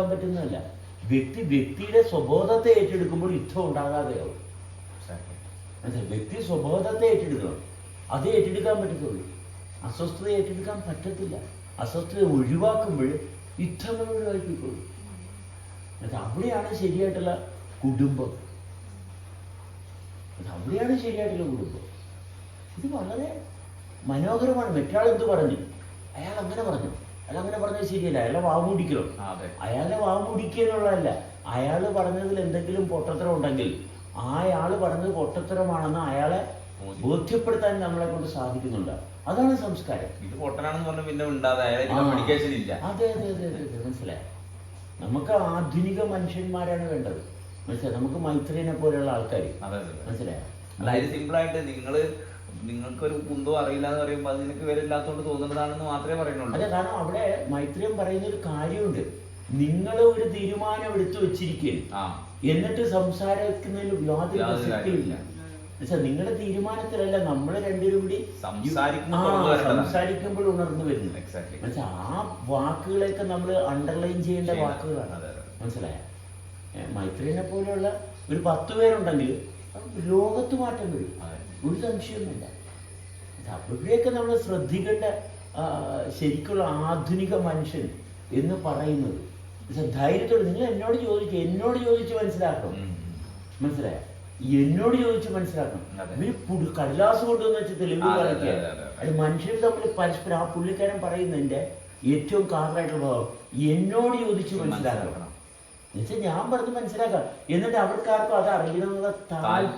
പറ്റുന്നതല്ല. വ്യക്തിയുടെ സ്വബോധത്തെ ഏറ്റെടുക്കുമ്പോൾ യുദ്ധം ഉണ്ടാകാതെയാവും. വ്യക്തി സ്വബോധത്തെ ഏറ്റെടുക്കണം, അത് ഏറ്റെടുക്കാൻ പറ്റത്തുള്ളൂ. അസ്വസ്ഥത ഏറ്റെടുക്കാൻ പറ്റത്തില്ല. അസ്വസ്ഥത ഒഴിവാക്കുമ്പോൾ യുദ്ധങ്ങൾ ഒഴിവാക്കിക്കൊള്ളൂ. അവിടെയാണ് ശരിയായിട്ടുള്ള കുടുംബം. അവിടെയാണ് ശരിയായിട്ടുള്ള കുടുംബം. ഇത് വളരെ മനോഹരമാണ്. മറ്റാൾ എന്ത് പറഞ്ഞു, അയാൾ അങ്ങനെ പറഞ്ഞു, അയാൾ അങ്ങനെ പറഞ്ഞത് ശരിയല്ല, അയാളെ വാമൂടിക്കണം. അയാളെ വാമൂടിക്കുക എന്നുള്ളതല്ല, അയാൾ പറഞ്ഞതിൽ എന്തെങ്കിലും പൊട്ടത്തരം ഉണ്ടെങ്കിൽ അയാൾ പറഞ്ഞത് പൊട്ടത്തരമാണെന്ന് അയാളെ ബോധ്യപ്പെടുത്താൻ നമ്മളെ കൊണ്ട് സാധിക്കുന്നുണ്ട്. അതാണ് സംസ്കാരം. ഇത് പൊട്ടനാണെന്ന് പറഞ്ഞ പിന്നെ ഉണ്ടാതെ അതെ അതെ അതെ അതെ മനസ്സിലായി. നമുക്ക് ആധുനിക മനുഷ്യന്മാരാണ് വേണ്ടത്. മനസ്സിലായി. നമുക്ക് മൈത്രിയെ പോലെയുള്ള ആൾക്കാർ. മനസ്സിലായോ? അതായത് സിമ്പിളായിട്ട് നിങ്ങൾക്കൊരു കുന്തോ അറിയില്ല എന്ന് പറയുമ്പോൾ അത് നിനക്ക് വിലയില്ലാത്തതുകൊണ്ട് തോന്നുന്നതാണെന്ന് മാത്രമേ പറയുന്നുള്ളൂ. അതെ, കാരണം അവിടെ മൈത്രിയം പറയുന്ന ഒരു കാര്യമുണ്ട്. നിങ്ങൾ ഒരു തീരുമാനം എടുത്തു വെച്ചിരിക്കുകയാണ്, എന്നിട്ട് സംസാരിക്കുന്നതിൽ യാതൊരു പ്രസക്തിയില്ല. നിങ്ങളുടെ തീരുമാനത്തിലല്ല, നമ്മൾ രണ്ടുപേരും കൂടി സംസാരിക്കുമ്പോൾ ഉണർന്നു വരുന്നത്. ആ വാക്കുകളൊക്കെ നമ്മൾ അണ്ടർലൈൻ ചെയ്യേണ്ട വാക്കുകളാണ്. മനസ്സിലായ? മൈത്രിയെ പോലെയുള്ള ഒരു 10 പേരുണ്ടെങ്കിൽ ലോകത്ത് മാറ്റം വരും, ഒരു സംശയമൊന്നുമില്ല. അവിടെയൊക്കെ നമ്മൾ ശ്രദ്ധിക്കേണ്ട ശരിക്കുള്ള ആധുനിക മനുഷ്യൻ എന്ന് പറയുന്നത് ധൈര്യത്തോടെ നിങ്ങൾ എന്നോട് ചോദിച്ച് മനസ്സിലാക്കണം. മനസ്സിലായ? എന്നോട് ചോദിച്ച് മനസ്സിലാക്കണം. ഇവര് കടലാസ് കൊണ്ടുവന്ന് വെച്ച് തെളിവ് കാണിക്കുക. അത് മനുഷ്യർ തമ്മിൽ പരസ്പരം ആ പുള്ളിക്കാരൻ പറയുന്നതിന്റെ ഏറ്റവും കാരണമായിട്ടുള്ള ഭാവം എന്നോട് ചോദിച്ച് മനസ്സിലാക്കണം. എന്നുവെച്ചാൽ ഞാൻ പറഞ്ഞ് മനസ്സിലാക്കാം, എന്നിട്ട് അവർക്കാർക്കും അത് അറിയണമെന്നുള്ള താല്പര്യം